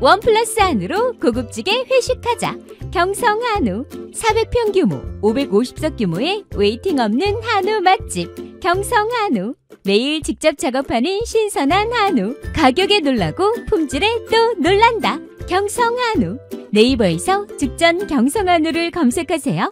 원 플러스 한우로 고급지게 회식하자. 경성 한우. 400평 규모, 550석 규모의 웨이팅 없는 한우 맛집. 경성 한우. 매일 직접 작업하는 신선한 한우. 가격에 놀라고 품질에 또 놀란다. 경성 한우. 네이버에서 직전 경성 한우를 검색하세요.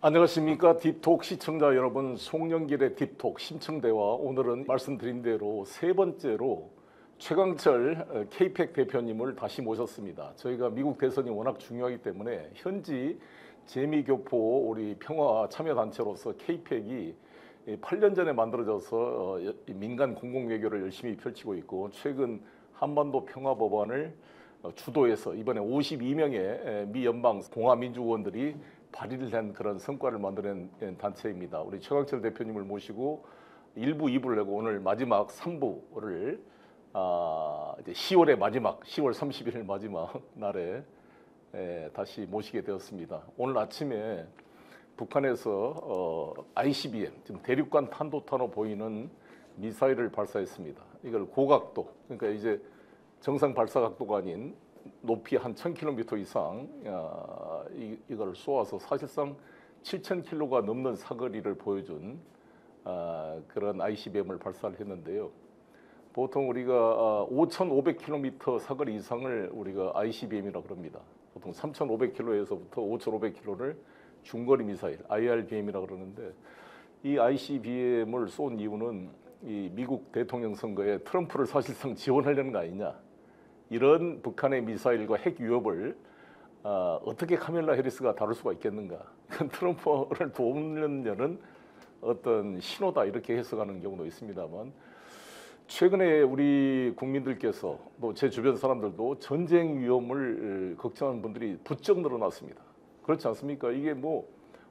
안녕하십니까. 딥톡 시청자 여러분, 송영길의 딥톡 심층대화. 오늘은 말씀드린 대로 세 번째로 최강철 K-PAC 대표님을 다시 모셨습니다. 저희가 미국 대선이 워낙 중요하기 때문에 현지 재미교포 우리 평화 참여단체로서 K-PAC이 8년 전에 만들어져서 민간 공공외교를 열심히 펼치고 있고, 최근 한반도 평화법안을 주도해서 이번에 52명의 미 연방 공화민주의원들이 발의를 한 그런 성과를 만들어낸 단체입니다. 우리 최강철 대표님을 모시고 1부, 2부를 내고 오늘 마지막 3부를 이제 10월의 마지막, 10월 31일 마지막 날에 다시 모시게 되었습니다. 오늘 아침에 북한에서 ICBM, 지금 대륙간 탄도탄으로 보이는 미사일을 발사했습니다. 이걸 고각도, 그러니까 이제 정상 발사 각도가 아닌 높이 한 1000km 이상 이걸 쏘아서 사실상 7000km가 넘는 사거리를 보여준 그런 ICBM을 발사를 했는데요. 보통 우리가 5500km 사거리 이상을 우리가 ICBM이라고 그럽니다. 보통 3500km에서부터 5500km를 중거리 미사일 IRBM이라고 그러는데, 이 ICBM을 쏜 이유는 이 미국 대통령 선거에 트럼프를 사실상 지원하려는 거 아니냐, 이런 북한의 미사일과 핵 위협을 어떻게 카멜라 해리스가 다룰 수가 있겠는가, 트럼프를 도우려는 어떤 신호다, 이렇게 해석하는 경우도 있습니다만, 최근에 우리 국민들께서 또 제 주변 사람들도 전쟁 위험을 걱정하는 분들이 부쩍 늘어났습니다. 그렇지 않습니까? 이게 뭐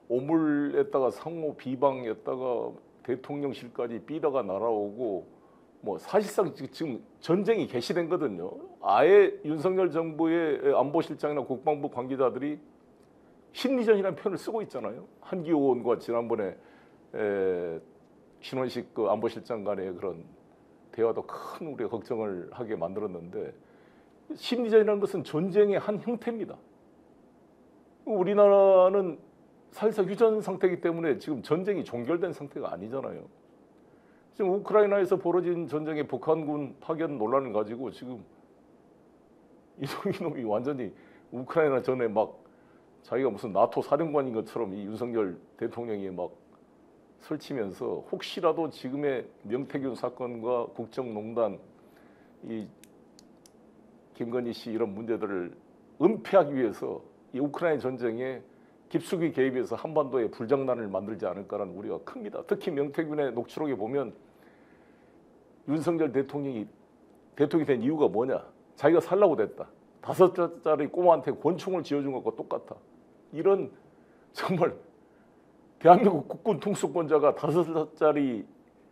오물에다가 상호 비방에다가 대통령실까지 삐다가 날아오고, 뭐 사실상 지금 전쟁이 개시된 거든요. 아예 윤석열 정부의 안보실장이나 국방부 관계자들이 심리전이라는 표현을 쓰고 있잖아요. 한기호 의원과 지난번에 신원식 그 안보실장 간의 그런 대화도 큰 우리가 걱정을 하게 만들었는데, 심리전이라는 것은 전쟁의 한 형태입니다. 우리나라는 사실상 휴전 상태이기 때문에 지금 전쟁이 종결된 상태가 아니잖아요. 지금 우크라이나에서 벌어진 전쟁의 북한군 파견 논란을 가지고 지금 이놈이 완전히 우크라이나 전에 막 자기가 무슨 나토 사령관인 것처럼 이 윤석열 대통령이 막 설치면서, 혹시라도 지금의 명태균 사건과 국정농단, 이 김건희 씨 이런 문제들을 은폐하기 위해서 이 우크라이나 전쟁에 깊숙이 개입해서 한반도에 불장난을 만들지 않을까라는 우려가 큽니다. 특히 명태균의 녹취록에 보면 윤석열 대통령이 대통령이 된 이유가 뭐냐, 자기가 살라고 됐다, 5살짜리 꼬마한테 권총을 쥐어준 것과 똑같아, 이런 정말 대한민국 국군 통수권자가 5살짜리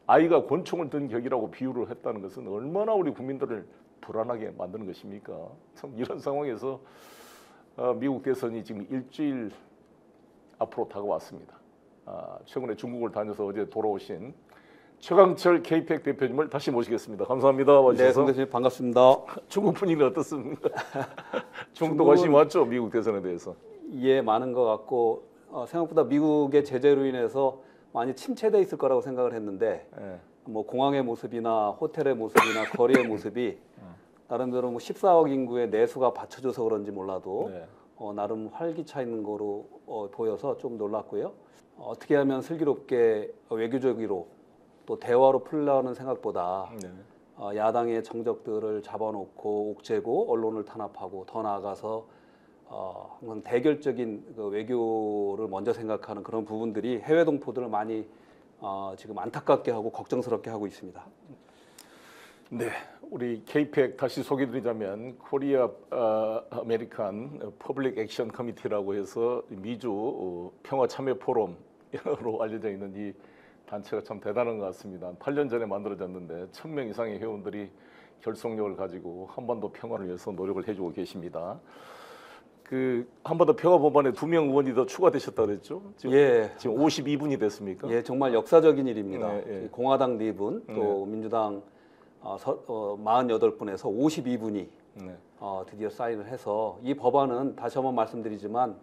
아이가 권총을 든 격이라고 비유를 했다는 것은 얼마나 우리 국민들을 불안하게 만드는 것입니까? 참 이런 상황에서 미국 대선이 지금 일주일 앞으로 다가왔습니다. 최근에 중국을 다녀서 어제 돌아오신 최강철 K-PAC 대표님을 다시 모시겠습니다. 감사합니다. 네, 송 대표님 반갑습니다. 중국 분위기는 어떻습니까? 중국도 관심이 많죠, 미국 대선에 대해서. 예, 많은 것 같고 생각보다 미국의 제재로 인해서 많이 침체돼 있을 거라고 생각을 했는데, 뭐 공항의 모습이나 호텔의 모습이나 거리의 모습이 나름대로 뭐 14억 인구의 내수가 받쳐줘서 그런지 몰라도 나름 활기차 있는 거로 보여서 좀 놀랐고요. 어떻게 하면 슬기롭게 외교적으로 또 대화로 풀려는 생각보다 야당의 정적들을 잡아놓고 옥죄고 언론을 탄압하고 더 나아가서 항상 대결적인 그 외교를 먼저 생각하는 그런 부분들이 해외 동포들을 많이 지금 안타깝게 하고 걱정스럽게 하고 있습니다. 네, 우리 KPEC 다시 소개드리자면 코리아 아메리칸 퍼블릭 액션 커미티라고 해서 미주 평화 참여 포럼으로 알려져 있는 이 단체가 참 대단한 것 같습니다. 8년 전에 만들어졌는데 1000명 이상의 회원들이 결속력을 가지고 한반도 평화를 위해서 노력을 해주고 계십니다. 그 한반도 평화 법안에 2명 의원이 더 추가되셨다 그랬죠? 지금, 예. 지금 52분이 됐습니까? 예, 정말 역사적인 일입니다. 네, 예. 공화당 4분, 또 민주당 48분에서 52분이 네. 드디어 사인을 해서 이 법안은 다시 한번 말씀드리지만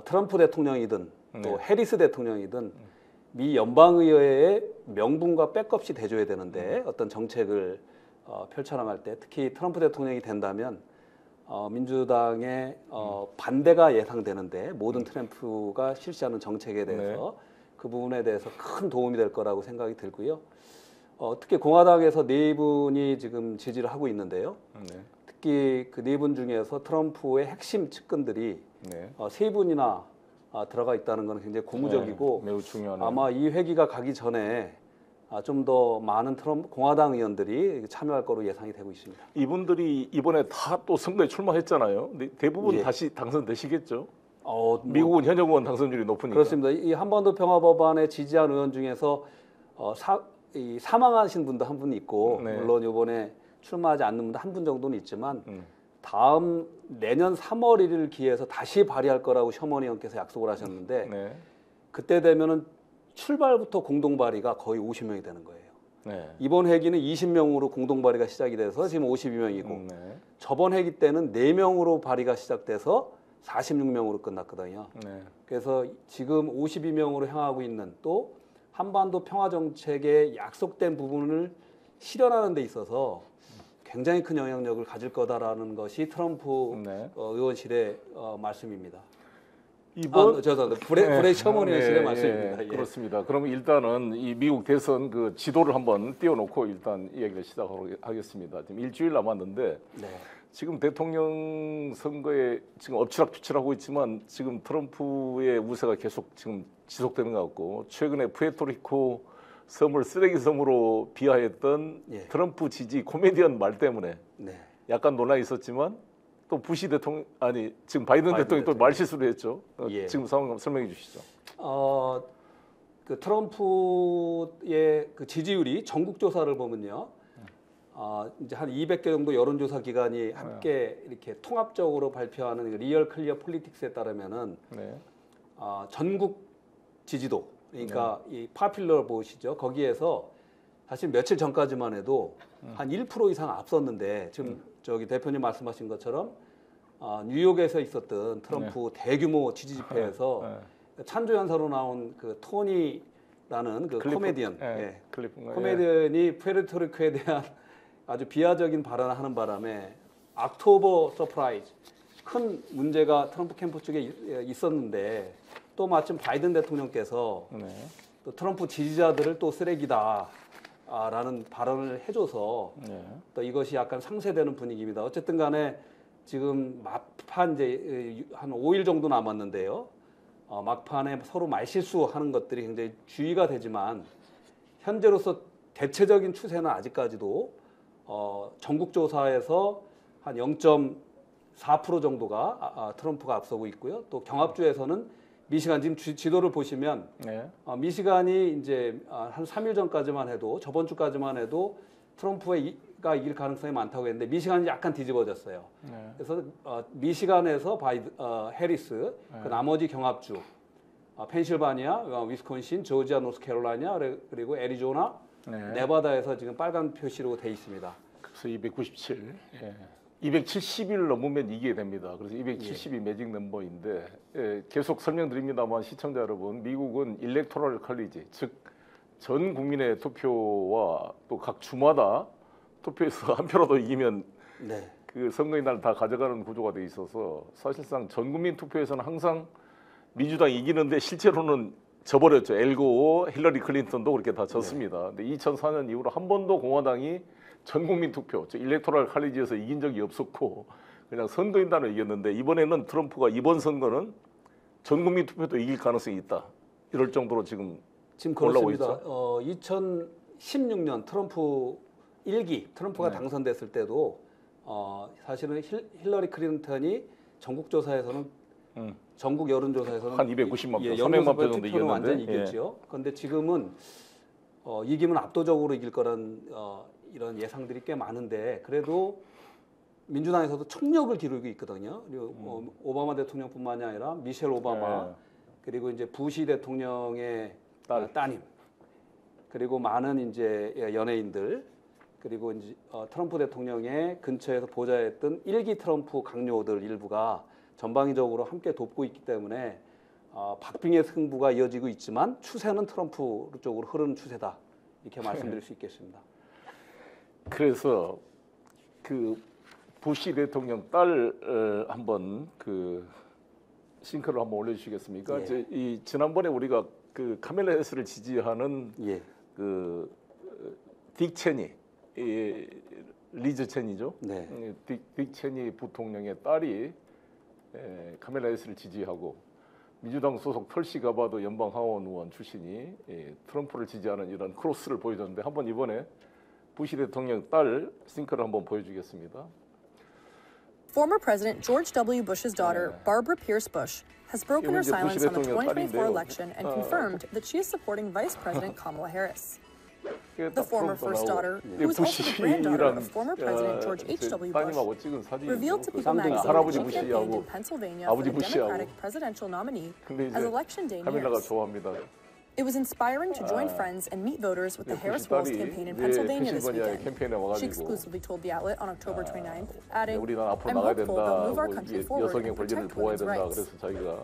트럼프 대통령이든 또 네. 해리스 대통령이든 미 연방의회의 명분과 백업이 돼줘야 되는데 어떤 정책을 펼쳐나갈 때 특히 트럼프 대통령이 된다면 민주당의 반대가 예상되는데 모든 트럼프가 실시하는 정책에 대해서 그 부분에 대해서 큰 도움이 될 거라고 생각이 들고요. 특히 공화당에서 4분이 지금 지지를 하고 있는데요. 특히 그 4분 중에서 트럼프의 핵심 측근들이 3분이나 들어가 있다는 것은 굉장히 고무적이고 매우 중요한 아마 이 회기가 가기 전에 좀 더 많은 공화당 의원들이 참여할 거로 예상이 되고 있습니다. 이분들이 이번에 다 또 선거에 출마했잖아요. 근데 대부분 예. 다시 당선되시겠죠? 미국은 현역 의원 당선율이 높으니까. 그렇습니다. 이 한반도 평화 법안에 지지한 의원 중에서 사망하신 분도 한 분 있고 물론 이번에 출마하지 않는 분도 한 분 정도는 있지만 다음 내년 3월 1일 기해서 다시 발의할 거라고 셔먼 의원께서 약속을 하셨는데 그때 되면은 출발부터 공동 발의가 거의 50명이 되는 거예요. 이번 회기는 20명으로 공동 발의가 시작이 돼서 지금 52명이고 저번 회기 때는 4명으로 발의가 시작돼서 46명으로 끝났거든요. 그래서 지금 52명으로 향하고 있는 또 한반도 평화 정책의 약속된 부분을 실현하는 데 있어서 굉장히 큰 영향력을 가질 거다라는 것이 트럼프 의원실의 말씀입니다. 이번 브레 셔먼 의원실의 말씀입니다. 예. 그렇습니다. 그럼 일단은 이 미국 대선 그 지도를 한번 띄워놓고 일단 이야기를 시작하겠습니다. 지금 일주일 남았는데 지금 대통령 선거에 지금 엎치락뒤치락하고 있지만 지금 트럼프의 우세가 계속 지금 지속되는 것 같고 최근에 푸에르토리코 섬을 쓰레기 섬으로 비하했던 트럼프 지지 코미디언 말 때문에 약간 논란이 있었지만 또 부시 대통령 지금 바이든 대통령이 또 말실수를 했죠. 지금 상황 설명해 주시죠. 그 트럼프의 그 지지율이 전국 조사를 보면요. 이제 한 200개 정도 여론조사 기관이 함께 이렇게 통합적으로 발표하는 리얼 클리어 폴리틱스에 따르면은 전국 지지도 그러니까 이 파퓰러 보시죠. 거기에서 사실 며칠 전까지만 해도 한 1% 이상 앞섰는데 지금 저기 대표님 말씀하신 것처럼 뉴욕에서 있었던 트럼프 대규모 지지 집회에서 찬조 연사로 나온 그 토니라는 그 코미디언, 코미디언이 푸에르토리코에 대한 아주 비하적인 발언을 하는 바람에 옥토버 서프라이즈 큰 문제가 트럼프 캠프 쪽에 있었는데 또 마침 바이든 대통령께서 또 트럼프 지지자들을 또 쓰레기다라는 발언을 해줘서 또 이것이 약간 상쇄되는 분위기입니다. 어쨌든 간에 지금 막판 이제 한 5일 정도 남았는데요. 막판에 서로 말실수하는 것들이 굉장히 주의가 되지만 현재로서 대체적인 추세는 아직까지도 전국 조사에서 한 0.4% 정도가 트럼프가 앞서고 있고요. 또 경합주에서는 미시간 지금 지도를 보시면 미시간이 이제 한 3일 전까지만 해도 저번 주까지만 해도 트럼프가 이길 가능성이 많다고 했는데 미시간이 약간 뒤집어졌어요. 그래서 미시간에서 해리스, 그 나머지 경합주 펜실바니아, 위스콘신, 조지아, 노스캐롤라이나 그리고 애리조나, 네바다에서 지금 빨간 표시로 돼 있습니다. 그래서 297. 270일 넘으면 이기게 됩니다. 그래서 270이 매직 넘버인데 계속 설명드립니다만 시청자 여러분, 미국은 일렉토럴 컬리지, 즉 전 국민의 투표와 또 각 주마다 투표에서 한 표라도 이기면 그 선거인 날 다 가져가는 구조가 돼 있어서 사실상 전 국민 투표에서는 항상 민주당이 이기는데 실제로는 져버렸죠. 엘고, 힐러리 클린턴도 그렇게 다 졌습니다. 근데 2004년 이후로 한 번도 공화당이 전국민 투표, 즉 일렉토럴 칼리지에서 이긴 적이 없었고 그냥 선거인단으로 이겼는데 이번에는 트럼프가 이번 선거는 전국민 투표도 이길 가능성이 있다. 이럴 정도로 지금 올라오고 그렇습니다. 있죠. 2016년 트럼프 1기 트럼프가 당선됐을 때도 사실은 힐러리 클린턴이 전국 조사에서는 전국 여론조사에서는 한 290만 표, 300만 표 정도 이겼는데 완전히 이겼죠. 그런데 지금은 이기면 압도적으로 이길 거란 이런 예상들이 꽤 많은데 그래도 민주당에서도 총력을 기울이고 있거든요. 그리고 오바마 대통령뿐만이 아니라 미셸 오바마 그리고 이제 부시 대통령의 따님 그리고 많은 이제 연예인들 그리고 이제 트럼프 대통령의 근처에서 보좌했던 1기 트럼프 강요들 일부가 전방위적으로 함께 돕고 있기 때문에 박빙의 승부가 이어지고 있지만 추세는 트럼프 쪽으로 흐르는 추세다 이렇게 말씀드릴 수 있겠습니다. 그래서 그 부시 대통령 딸 한번 그 싱크를 한번 올려주시겠습니까? 예. 이 지난번에 우리가 그 카멜라 해리스를 지지하는 그 딕 체니, 리즈 체니죠. 네. 딕 체니 부통령의 딸이 카멜라 해리스를 지지하고 민주당 소속 털시 가바도 연방 하원 의원 출신이 트럼프를 지지하는 이런 크로스를 보여줬는데 한번 이번에 부시 대통령 딸 싱크를 한번 보여주겠습니다. Former President George W. Bush's daughter, Barbara Pierce Bush, has broken her silence on the 2024 election and confirmed that she is supporting Vice President Kamala Harris. The former first daughter, who is also the granddaughter of former President George H.W. Bush, revealed to People magazine that she campaigned in Pennsylvania for the Democratic presidential nominee as Election Day nears. It was inspiring to join friends and meet voters with the Harris-Walz campaign in Pennsylvania this weekend. She exclusively told the outlet on October 29th, adding, "I'm hopeful they'll move our country forward and protect women's rights."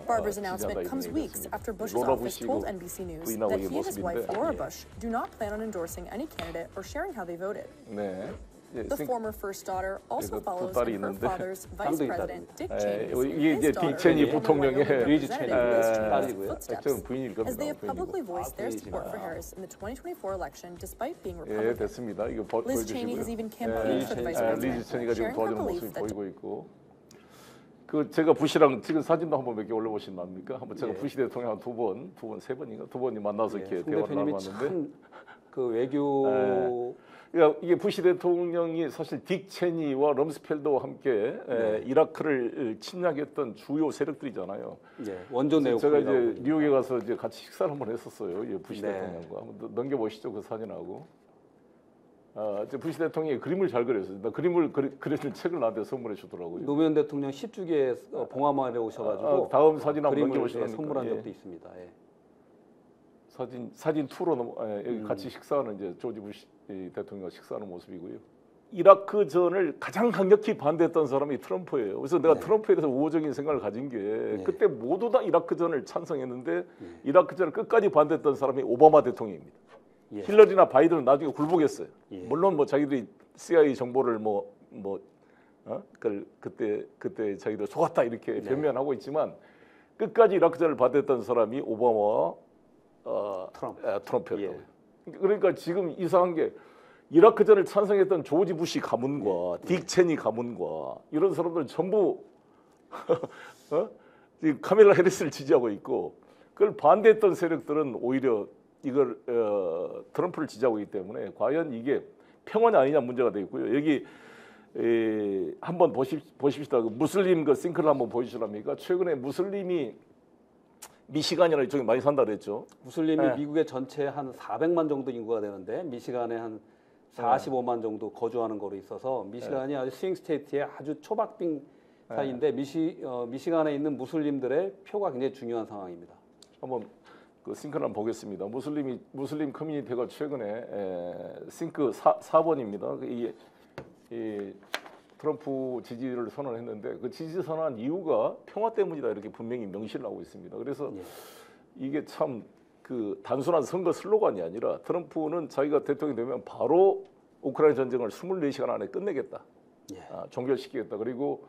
Barbara's announcement comes weeks after Bush's office told NBC News that he and his wife, Laura Bush, do not plan on endorsing any candidate or sharing how they voted. The former first daughter also follows in her father's Vice President Dick Cheney's 이게 이제 딕 체니 부통령의 리즈 체니의 딸이고요. as they have publicly voiced their support for Harris in the 2024 election despite being 예, Republican. 됐습니다. 이거 Liz Cheney has even campaigned for the vice 리즈 president, 체니가 지금 sharing her 도와주는 belief 모습이 that 보이고 있고. 그 제가 부시랑 찍은 사진도 한번 몇 개 올려보시면 압니까? 한번 제가 부시 대통령 두 번, 세 번이 만나서 이렇게 대화를 나눠봤는데. 그 외교 그러니까 이게 부시 대통령이 사실 딕 체니와 럼스펠더와 함께 이라크를 침략했던 주요 세력들이잖아요. 원조 내용. 제가 이제 뉴욕에 가서 이제 같이 식사를 한번 했었어요. 이 부시 대통령과 한번 넘겨보시죠 그 사진하고. 이제 부시 대통령이 그림을 잘 그렸어요. 나 그림을 그려준 책을 나한테 선물해 주더라고요. 노무현 대통령 10주기에 봉화마을에 오셔가지고 다음 사진 한번 그림을 넘겨보시라니까. 선물한 적도 있습니다. 사진 투로 여기 같이 식사하는 이제 조지 부시 대통령과 식사하는 모습이고요. 이라크 전을 가장 강력히 반대했던 사람이 트럼프예요. 그래서 내가 트럼프에 대해서 우호적인 생각을 가진 게 그때 모두 다 이라크 전을 찬성했는데 이라크 전을 끝까지 반대했던 사람이 오바마 대통령입니다. 힐러리나 바이든은 나중에 굴복했어요. 물론 뭐 자기들이 CIA 정보를 그때 자기들 속았다 이렇게 변명하고 있지만 끝까지 이라크 전을 반대했던 사람이 오바마와 트럼프였다고요. 그러니까 지금 이상한 게 이라크전을 찬성했던 조지 부시 가문과 딕 체니 가문과 이런 사람들 전부 지금 카멜라 해리스를 지지하고 있고 그걸 반대했던 세력들은 오히려 이걸 트럼프를 지지하고 있기 때문에 과연 이게 평화냐 아니냐 문제가 되어 있고요. 여기 한번 보십시다. 그 무슬림 그 싱크를 한번 보여주랍니까? 최근에 무슬림이 미시간이나 이쪽에 많이 산다 그랬죠. 무슬림이 미국의 전체 한 400만 정도 인구가 되는데 미시간에 한 45만 정도 거주하는 거로 있어서 미시간이 아주 스윙 스테이트의 아주 초박빙 사이인데 미시간에 있는 무슬림들의 표가 굉장히 중요한 상황입니다. 한번 그 싱크를 한번 보겠습니다. 무슬림 커뮤니티가 최근에 싱크 4번입니다. 이 트럼프 지지를 선언했는데 그 지지 선언한 이유가 평화 때문이다 이렇게 분명히 명시를 하고 있습니다. 그래서 이게 참 그 단순한 선거 슬로건이 아니라 트럼프는 자기가 대통령이 되면 바로 우크라이나 전쟁을 24시간 안에 끝내겠다, 종결시키겠다. 그리고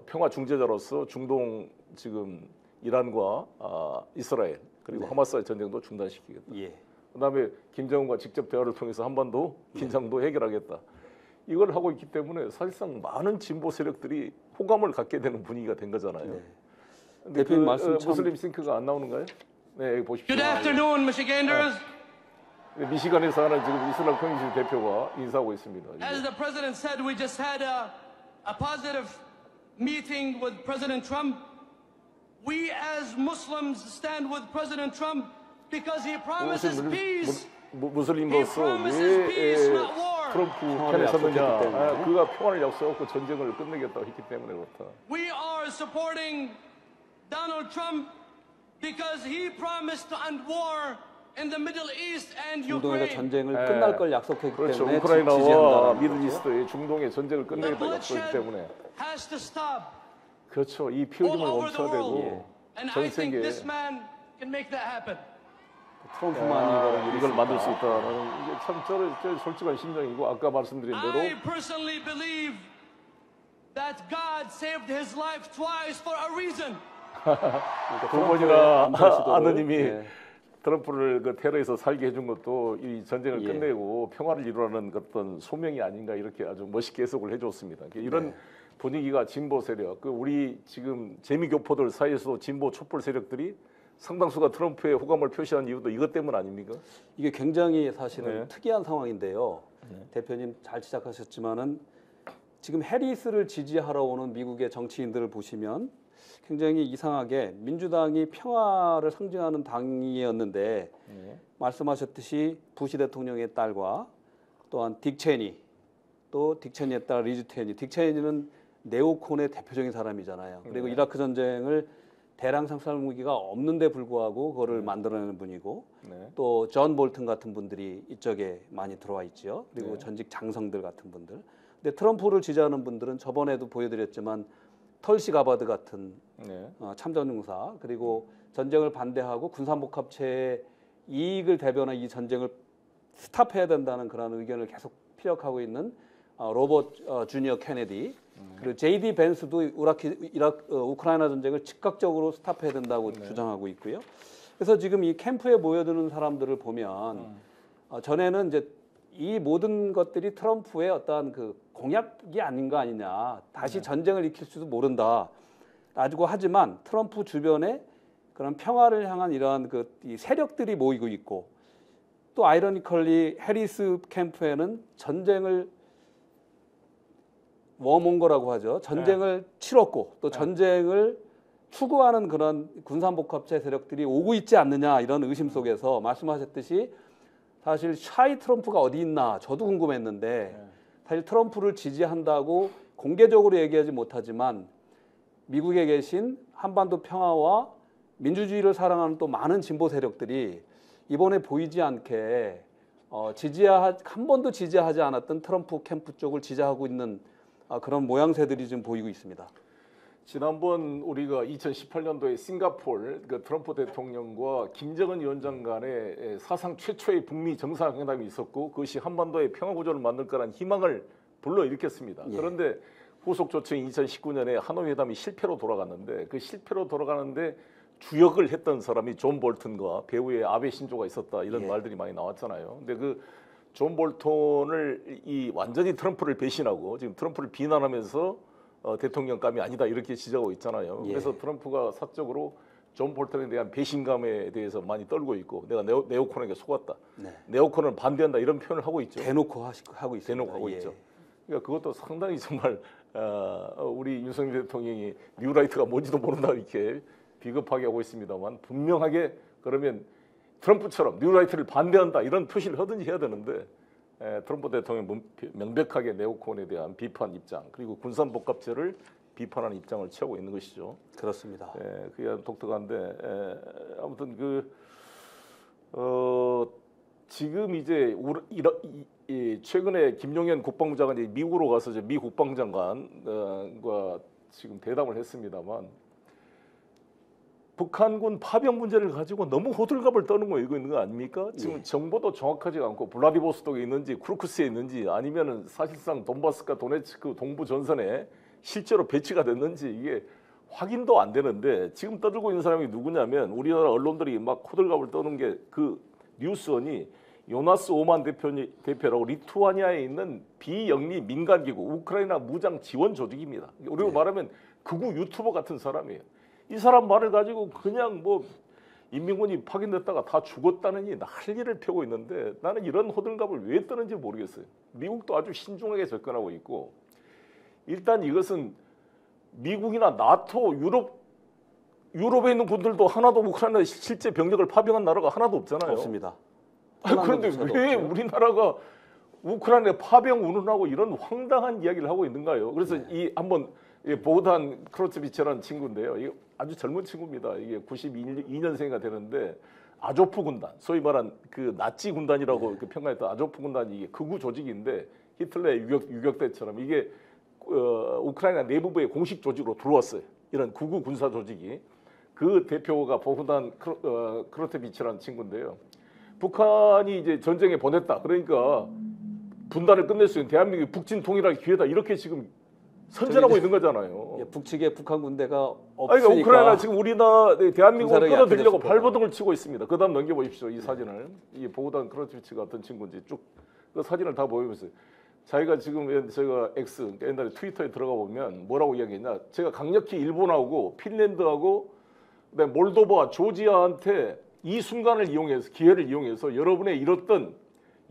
평화 중재자로서 중동 지금 이란과 이스라엘 그리고 하마스의 전쟁도 중단시키겠다. 그다음에 김정은과 직접 대화를 통해서 한반도 긴장도 해결하겠다. 이걸 하고 있기 때문에 사실상 많은 진보 세력들이 호감을 갖게 되는 분위기가 된 거잖아요. 네. 대표님 말씀 참... 무슬림 싱크가 안 나오는가요? 네, 여기 보십시오. Good afternoon, Michiganders. 미시간에서 하는 지금 이슬람 커뮤니티 대표가 인사하고 있습니다. As the president said, we just had a positive meeting with President Trump. We as Muslims stand with President Trump because he promises peace. 무슬림으로서 왜 트럼프 편에 섰느냐? 그가 평화를 약속하고 전쟁을 끝내겠다고 했기 때문에 그렇다. We are supporting Donald Trump because he promised to end war in the Middle East and 중동에서 Ukraine. 전쟁을 끝날 걸 약속했기 그렇죠. 때문에 우크라이나와 미들이스트의 중동의 전쟁을 끝내겠다고 약속했기 때문에. Has to stop. 그렇죠. 이 피 흘림을 멈춰야 되고 And 전 I think 세계에 this man can make that happen. 트럼프만이 이걸 만들 수 있다라는 이게 참 저 솔직한 심정이고 아까 말씀드린 대로 I personally believe that God saved his life twice for a reason. 두 번이나 아드님이 트럼프를 그 테러에서 살게 해준 것도 이 전쟁을 끝내고 평화를 이루라는 어떤 소명이 아닌가 이렇게 아주 멋있게 해석을 해줬습니다. 이런 분위기가 진보 세력, 그 우리 지금 재미교포들 사이에서도 진보 촛불 세력들이 상당수가 트럼프의 호감을 표시한 이유도 이것 때문 아닙니까? 이게 굉장히 사실은 특이한 상황인데요. 대표님 잘 지적하셨지만은 지금 해리스를 지지하러 오는 미국의 정치인들을 보시면 굉장히 이상하게 민주당이 평화를 상징하는 당이었는데 말씀하셨듯이 부시 대통령의 딸과 또한 딕 체니, 또 딕 체니의 딸 리즈 체니. 딕 체니는 네오콘의 대표적인 사람이잖아요. 그리고 이라크 전쟁을 대량 상살 무기가 없는데 불구하고 그거를 만들어내는 분이고 또 존 볼튼 같은 분들이 이쪽에 많이 들어와 있죠. 그리고 전직 장성들 같은 분들. 근데 트럼프를 지지하는 분들은 저번에도 보여드렸지만 털시 가바드 같은 참전용사 그리고 전쟁을 반대하고 군산복합체의 이익을 대변한 이 전쟁을 스탑해야 된다는 그런 의견을 계속 피력하고 있는 로버트 주니어 케네디 그리고 J.D. 벤스도 우크라이나 전쟁을 즉각적으로 스탑해야 된다고 주장하고 있고요. 그래서 지금 이 캠프에 모여드는 사람들을 보면 전에는 이제 이 모든 것들이 트럼프의 어떠한 그 공약이 아니냐. 다시 전쟁을 일으킬 수도 모른다. 라고 하지만 트럼프 주변에 그런 평화를 향한 이러한 이 세력들이 모이고 있고 또 아이러니컬리 해리스 캠프에는 전쟁을 워몽거라고 하죠. 전쟁을 치렀고 또 전쟁을 추구하는 그런 군산복합체 세력들이 오고 있지 않느냐 이런 의심 속에서 말씀하셨듯이 사실 샤이 트럼프가 어디 있나 저도 궁금했는데 사실 트럼프를 지지한다고 공개적으로 얘기하지 못하지만 미국에 계신 한반도 평화와 민주주의를 사랑하는 또 많은 진보 세력들이 이번에 보이지 않게 한 번도 지지하지 않았던 트럼프 캠프 쪽을 지지하고 있는 그런 모양새들이 지금 보이고 있습니다. 지난번 우리가 2018년도에 싱가포르 그 트럼프 대통령과 김정은 위원장 간에 사상 최초의 북미 정상회담이 있었고 그것이 한반도의 평화 구조를 만들 거라는 희망을 불러일으켰습니다. 그런데 후속 조치인 2019년에 하노이 회담이 실패로 돌아갔는데 그 실패로 돌아가는데 주역을 했던 사람이 존 볼턴과 배우의 아베 신조가 있었다 이런 말들이 많이 나왔잖아요. 근데 그 존 볼턴을 완전히 트럼프를 배신하고 지금 트럼프를 비난하면서 대통령감이 아니다 이렇게 지적하고 있잖아요. 그래서 트럼프가 사적으로 존 볼턴에 대한 배신감에 대해서 많이 떨고 있고 내가 네오콘에게 속았다. 네오콘을 반대한다 이런 표현을 하고 있죠. 대놓고 하고 있습니다. 대놓고 하고 있죠. 그러니까 그것도 상당히 정말 우리 윤석열 대통령이 뉴라이트가 뭔지도 모른다 이렇게 비겁하게 하고 있습니다만 분명하게 그러면 트럼프처럼 뉴라이트를 반대한다 이런 표시를 하든지 해야 되는데 트럼프 대통령이 명백하게 네오콘에 대한 비판 입장 그리고 군산복합체를 비판하는 입장을 취하고 있는 것이죠. 그렇습니다. 그게 독특한데 아무튼 지금 이제 최근에 김용현 국방부 장관이 미국으로 가서 미 국방장관과 지금 대담을 했습니다만 북한군 파병 문제를 가지고 너무 호들갑을 떠는 이거 있는 거 아닙니까? 지금 정보도 정확하지 않고 블라디보스톡에 있는지 쿠르스크에 있는지 아니면은 사실상 돈바스과 도네츠크 동부 전선에 실제로 배치가 됐는지 이게 확인도 안 되는데 지금 떠들고 있는 사람이 누구냐면 우리나라 언론들이 막 호들갑을 떠는 게 그 뉴스원이 요나스 오만 대표라고 리투아니아에 있는 비영리 민간기구 우크라이나 무장 지원 조직입니다. 우리로 말하면 극우 유튜버 같은 사람이에요. 이 사람 말을 가지고 그냥 뭐 인민군이 파견됐다가 다 죽었다느니 난리를 펴고 있는데 나는 이런 호들갑을 왜 떠는지 모르겠어요. 미국도 아주 신중하게 접근하고 있고 일단 이것은 미국이나 나토, 유럽에 있는 군들도 하나도 우크라이나에 실제 병력을 파병한 나라가 하나도 없잖아요. 없습니다. 그런데 왜 없죠. 우리나라가 우크라이나에 파병 운운하고 이런 황당한 이야기를 하고 있는가요? 그래서 이 한번 보단 크로츠비치라는 친구인데요. 이게 아주 젊은 친구입니다. 이게 92년생이가 되는데 아조프 군단, 소위 말한 그 나치 군단이라고 평가했던 아조프 군단이 이게 극우 조직인데 히틀러의 유격 때처럼 이게 우크라이나 내부부의 공식 조직으로 들어왔어요. 이런 극우 군사 조직이. 그 대표가 보단 크로츠비치라는 친구인데요. 북한이 이제 전쟁에 보냈다. 그러니까 분단을 끝낼 수 있는 대한민국의 북진 통일하기 기회다. 이렇게 지금 선전하고 있는 거잖아요. 북측에 북한 군대가 없으니까. 그러니까 우크라이나 지금 우리나라 대한민국을 끌어들이려고 발버둥을 치고 있습니다. 그다음 넘겨보십시오. 이 사진을. 이 보단 크로츠비치가 어떤 친구인지 쭉 그 사진을 다 보여보세요. 자기가 지금 제가 X 옛날에 트위터에 들어가 보면 뭐라고 이야기했냐. 제가 강력히 일본하고 핀란드하고 그다음에 몰도바, 조지아한테 이 순간을 이용해서 기회를 이용해서 여러분의 잃었던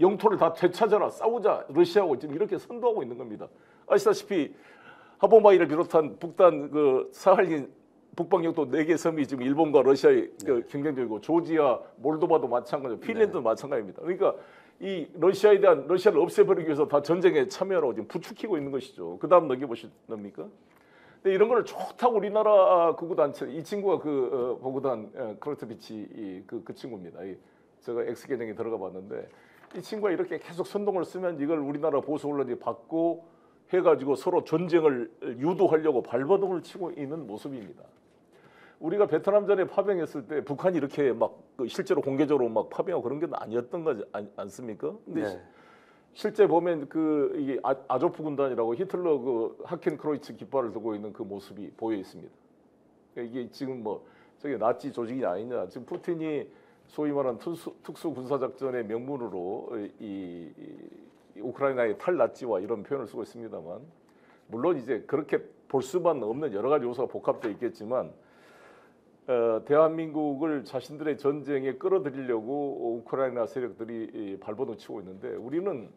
영토를 다 되찾아라. 싸우자. 러시아하고 지금 이렇게 선도하고 있는 겁니다. 아시다시피 하보마이를 비롯한 북단 그 사할린 북방역도 4개 섬이 지금 일본과 러시아의 경쟁적이고 조지아, 몰도바도 마찬가지고 핀란드도 마찬가지입니다. 그러니까 이 러시아를 없애버리기 위해서 다 전쟁에 참여하라고 지금 부추기고 있는 것이죠. 그 다음 넘겨보십니까? 근데 이런 거를 좋다고 우리나라 극우 단체 이 친구가 그 보단 크로츠비치 그 친구입니다. 제가 X 계정에 들어가 봤는데 이 친구가 이렇게 계속 선동을 쓰면 이걸 우리나라 보수 언론이 받고 해가지고 서로 전쟁을 유도하려고 발버둥을 치고 있는 모습입니다. 우리가 베트남전에 파병했을 때 북한이 이렇게 막 실제로 공개적으로 막 파병하고 그런 게 아니었던 거지 않습니까? 근데 실제 보면 이게 아조프 군단이라고 히틀러 그 하켄크로이츠 깃발을 들고 있는 그 모습이 보여 있습니다. 이게 지금 뭐 저게 나치 조직이 아니냐? 지금 푸틴이 소위 말하는 특수 군사작전의 명분으로 이 우크라이나의 탈나치와 이런 표현을 쓰고 있습니다만 물론 이제 그렇게 볼 수만 없는 여러 가지 요소가 복합되어 있겠지만 대한민국을 자신들의 전쟁에 끌어들이려고 우크라이나 세력들이 발버둥 치고 있는데 우리는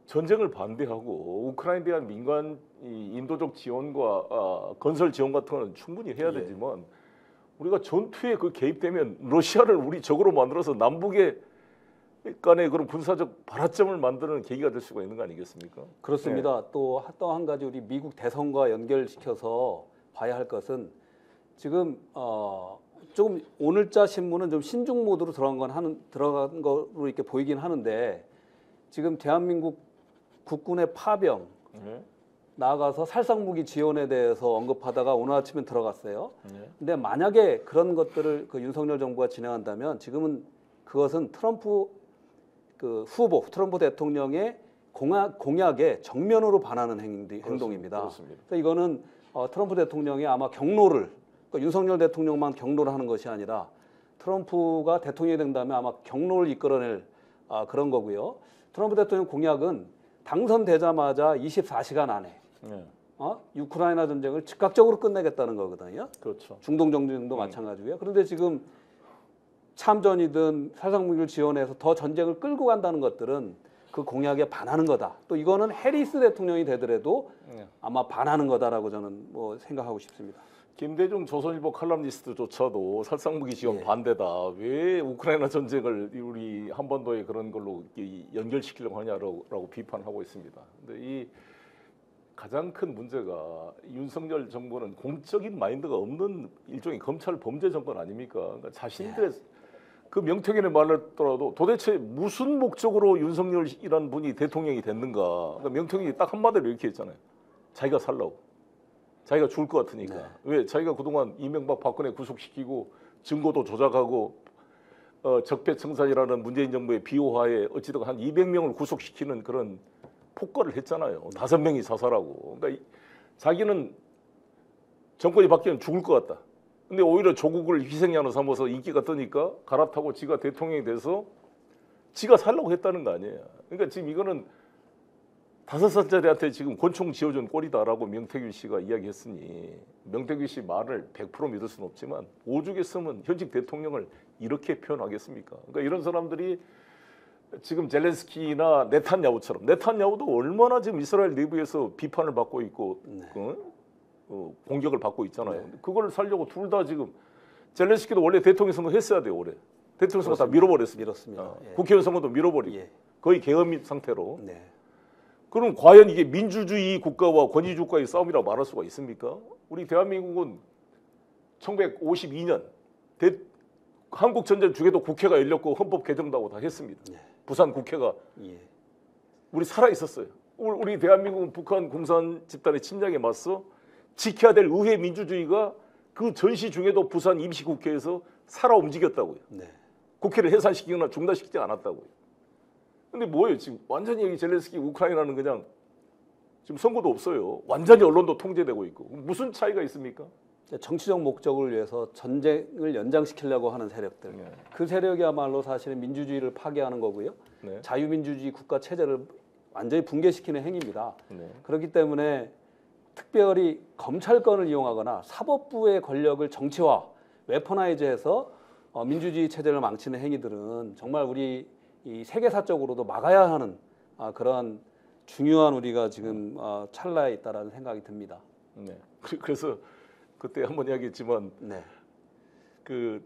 전쟁을 반대하고 우크라이나에 대한 민간 인도적 지원과 건설 지원 같은 건 충분히 해야 되지만 우리가 전투에 개입되면 러시아를 우리 적으로 만들어서 남북의 간의 그런 군사적 발화점을 만드는 계기가 될 수가 있는 거 아니겠습니까? 그렇습니다. 또 한 가지 우리 미국 대선과 연결시켜서 봐야 할 것은 지금 조금 오늘자 신문은 좀 신중 모드로 들어간 거로 이렇게 보이긴 하는데 지금 대한민국 국군의 파병 나아가서 살상무기 지원에 대해서 언급하다가 오늘 아침에 들어갔어요. 근데 만약에 그런 것들을 윤석열 정부가 진행한다면 지금은 그것은 트럼프 트럼프 대통령의 공약에 정면으로 반하는 행동입니다. 그렇습니다. 그러니까 이거는 트럼프 대통령이 아마 경로를 윤석열 대통령만 경로를 하는 것이 아니라 트럼프가 대통령이 된다면 아마 경로를 이끌어낼 그런 거고요. 트럼프 대통령 공약은 당선되자마자 24시간 안에 우크라이나 전쟁을 즉각적으로 끝내겠다는 거거든요. 그렇죠. 중동 전쟁도 마찬가지고요. 그런데 지금 참전이든 살상무기를 지원해서 더 전쟁을 끌고 간다는 것들은 그 공약에 반하는 거다. 또 이거는 해리스 대통령이 되더라도 아마 반하는 거다라고 저는 생각하고 싶습니다. 김대중 조선일보 칼럼니스트조차도 살상무기 지원 반대다. 왜 우크라이나 전쟁을 우리 한반도에 그런 걸로 연결시키려고 하냐라고 비판하고 있습니다. 근데 이 가장 큰 문제가 윤석열 정부는 공적인 마인드가 없는 일종의 검찰 범죄 정권 아닙니까? 그러니까 자신들의 그 명태균의 말을 더라도 도대체 무슨 목적으로 윤석열이라는 분이 대통령이 됐는가? 그러니까 명태균이 딱 한마디로 이렇게 했잖아요. 자기가 살라고. 자기가 죽을 것 같으니까. 왜? 자기가 그동안 이명박 박근혜 구속시키고 증거도 조작하고 적폐청산이라는 문재인 정부의 비호하에 어찌든 한 200명을 구속시키는 그런 폭거를 했잖아요. 5명이 자살하고. 그러니까 자기는 정권이 바뀌면 죽을 것 같다. 근데 오히려 조국을 희생양으로 삼아서 인기가 뜨니까 갈아타고 지가 대통령이 돼서 지가 살려고 했다는 거 아니에요. 그러니까 지금 이거는 5살짜리한테 지금 권총 지어준 꼴이다라고 명태균 씨가 이야기했으니 명태균 씨 말을 100% 믿을 수는 없지만 오죽했으면 현직 대통령을 이렇게 표현하겠습니까? 그러니까 이런 사람들이 지금 젤렌스키나 네탄야후처럼 네탄야후도 얼마나 지금 이스라엘 내부에서 비판을 받고 있고 공격을 받고 있잖아요. 네. 그걸 살려고 둘 다 지금 젤렌스키도 원래 대통령 선거 했어야 돼요. 올해 대통령 선거 다 밀었습니다. 예. 국회의원 선거도 밀어버리고 예. 거의 계엄 상태로. 네. 그럼 과연 이게 민주주의 국가와 권위주의 국가의 싸움이라고 말할 수가 있습니까? 우리 대한민국은 1952년 한국 전쟁 중에도 국회가 열렸고 헌법 개정도 하고 다 했습니다. 네. 부산 국회가 예. 우리 살아 있었어요. 우리 대한민국은 북한 공산 집단의 침략에 맞서 지켜야 될 의회 민주주의가 그 전시 중에도 부산 임시국회에서 살아 움직였다고요. 네. 국회를 해산시키거나 중단시키지 않았다고요. 근데 뭐예요? 지금 완전히 여기 젤렌스키 우크라이나는 그냥 지금 선거도 없어요. 완전히 언론도 통제되고 있고. 무슨 차이가 있습니까? 정치적 목적을 위해서 전쟁을 연장시키려고 하는 세력들. 네. 그 세력이야말로 사실은 민주주의를 파괴하는 거고요. 네. 자유민주주의 국가 체제를 완전히 붕괴시키는 행위입니다. 네. 그렇기 때문에 특별히 검찰권을 이용하거나 사법부의 권력을 정치화, 웨퍼나이즈해서 민주주의 체제를 망치는 행위들은 정말 우리 이 세계사적으로도 막아야 하는 그러한 중요한 우리가 지금 찰나에 있다라는 생각이 듭니다. 네. 그래서 그때 한번 이야기했지만 네. 그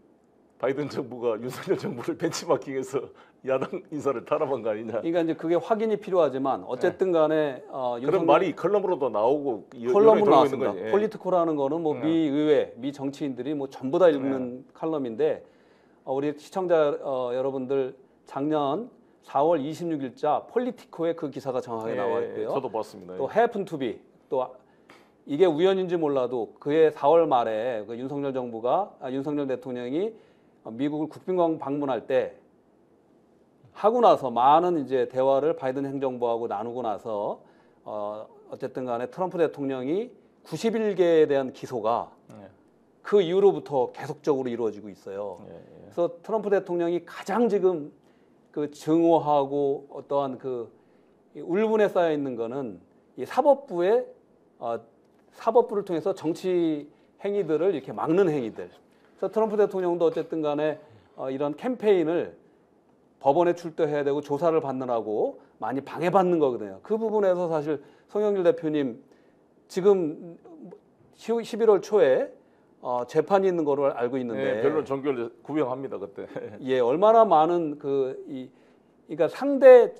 바이든 정부가 윤석열 정부를 벤치마킹해서 야당 인사를 탄압한 거 아니냐. 그러니까 이제 그게 확인이 필요하지만 어쨌든 간에 그런 말이 컬럼으로도 나오고 컬럼으로 나왔습니다. 예. 폴리티코라는 거는 뭐 미 의회, 미 정치인들이 뭐 전부 다 읽는 칼럼인데 우리 시청자 여러분들 작년 4월 26일자 폴리티코에 그 기사가 정확하게 나와 있고요. 저도 봤습니다. 또 happen to be 또 이게 우연인지 몰라도 그해 4월 말에 그 윤석열 대통령이 미국을 국빈관 방문할 때 하고 나서 많은 이제 대화를 바이든 행정부하고 나누고 나서 어쨌든 간에 트럼프 대통령이 91개에 대한 기소가 그 이후로부터 계속적으로 이루어지고 있어요. 그래서 트럼프 대통령이 가장 지금 그 증오하고 어떠한 그 울분에 쌓여 있는 거는 이 사법부를 통해서 정치 행위들을 이렇게 막는 행위들. 그래서 트럼프 대통령도 어쨌든 간에 이런 캠페인을 법원에 출두해야 되고 조사를 받느라고 많이 방해받는 거거든요. 그 부분에서 사실 송영길 대표님 지금 11월 초에 재판이 있는 거로 알고 있는데 변론 종결 구형합니다 그때. 예, 얼마나 많은 그러니까 상대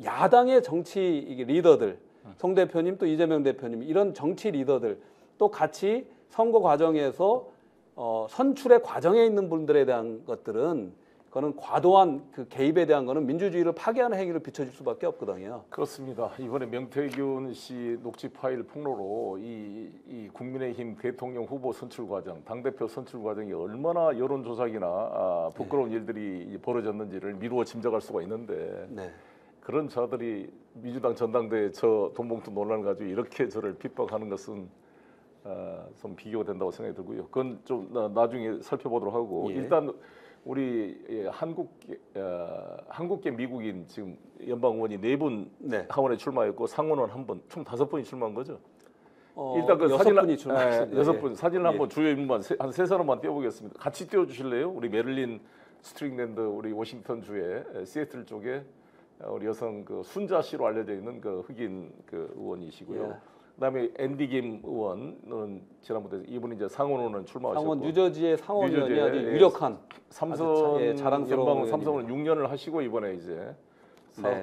야당의 정치 리더들, 송 대표님 또 이재명 대표님 이런 정치 리더들 또 같이 선거 과정에서 선출의 과정에 있는 분들에 대한 것들은 그거는 과도한 그 개입에 대한 거는 민주주의를 파괴하는 행위를 비춰질 수밖에 없거든요. 그렇습니다. 이번에 명태균 씨 녹취 파일 폭로로 이 국민의힘 대통령 후보 선출 과정, 당대표 선출 과정이 얼마나 여론조작이나 부끄러운 일들이 벌어졌는지를 미루어 짐작할 수가 있는데 그런 자들이 민주당 전당대회 저 돈봉투 논란을 가지고 이렇게 저를 핍박하는 것은 좀 비교가 된다고 생각이 들고요. 그건 좀 나중에 살펴보도록 하고 일단 우리 한국계 미국인 지금 연방 의원이 4분 하원에 출마했고 상원은 1분, 총 5분이 출마한 거죠. 일단 그 사진 6분이 출마했습니다. 6분 사진을 한번 주요 인물만 한 3사람만 띄워보겠습니다. 같이 띄워주실래요? 우리 메릴린 스트링랜드 우리 워싱턴 주의 시애틀 쪽에 우리 여성 그 순자 씨로 알려져 있는 그 흑인 그 의원이시고요. 그다음에 앤디 김 의원은 지난번에 이분이 이제 상원의원은 출마하셨고 상원 뉴저지의 상원의원이 아주 유력한 삼선 연방 삼선을 6년을 하시고 이번에 이제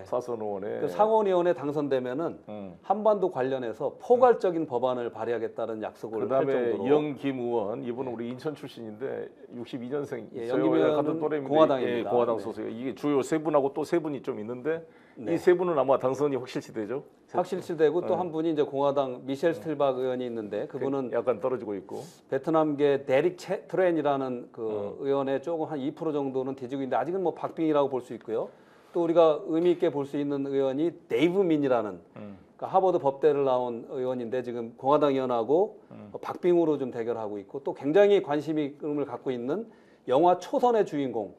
사선 의원에 그 상원의원에 당선되면은 한반도 관련해서 포괄적인 법안을 발의하겠다는 약속을 할 정도로. 그다음에 영김 의원 이분은 우리 인천 출신인데 62년생 영김 의원은 공화당입니다. 공화당 소속이에요. 이게 주요 3분하고 또 3분이 좀 있는데 이 3분은 아마 당선이 확실시되죠. 확실시되고 또 한 분이 이제 공화당 미셸 스틸박 의원이 있는데 그분은 약간 떨어지고 있고 베트남계 데릭 트렌이라는 그 의원의 조금 한 2% 정도는 뒤지고 있는데 아직은 뭐 박빙이라고 볼 수 있고요. 또 우리가 의미 있게 볼 수 있는 의원이 데이브 민이라는 그러니까 하버드 법대를 나온 의원인데 지금 공화당 의원하고 박빙으로 좀 대결하고 있고 또 굉장히 관심을 갖고 있는 영화 초선의 주인공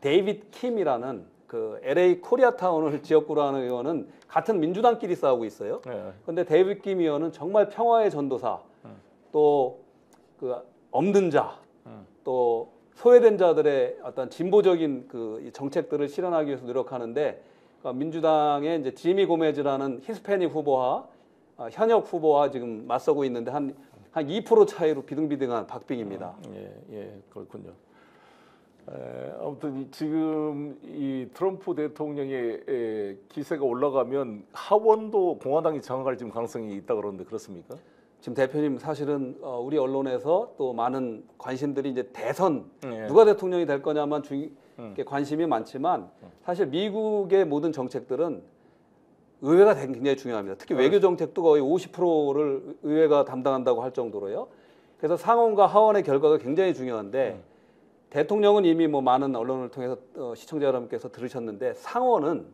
데이빗 킴이라는 그 LA 코리아타운을 지역구로 하는 의원은 같은 민주당끼리 싸우고 있어요. 그런데 데이빗 킴 의원은 정말 평화의 전도사, 또 그 없는 자, 또 소외된 자들의 어떤 진보적인 그 정책들을 실현하기 위해서 노력하는데 민주당의 이제 지미 고메즈라는 히스패닉 후보와 현역 후보와 지금 맞서고 있는데 한 2% 차이로 비등비등한 박빙입니다. 그렇군요. 아무튼 지금 이 트럼프 대통령의 기세가 올라가면 하원도 공화당이 장악할 지금 가능성이 있다 그러는데 그렇습니까? 지금 대표님 사실은 우리 언론에서 또 많은 관심들이 이제 대선 누가 대통령이 될 거냐만 관심이 많지만 사실 미국의 모든 정책들은 의회가 굉장히 중요합니다. 특히 외교 정책도 거의 50%를 의회가 담당한다고 할 정도로요. 그래서 상원과 하원의 결과가 굉장히 중요한데 대통령은 이미 뭐 많은 언론을 통해서 시청자 여러분께서 들으셨는데 상원은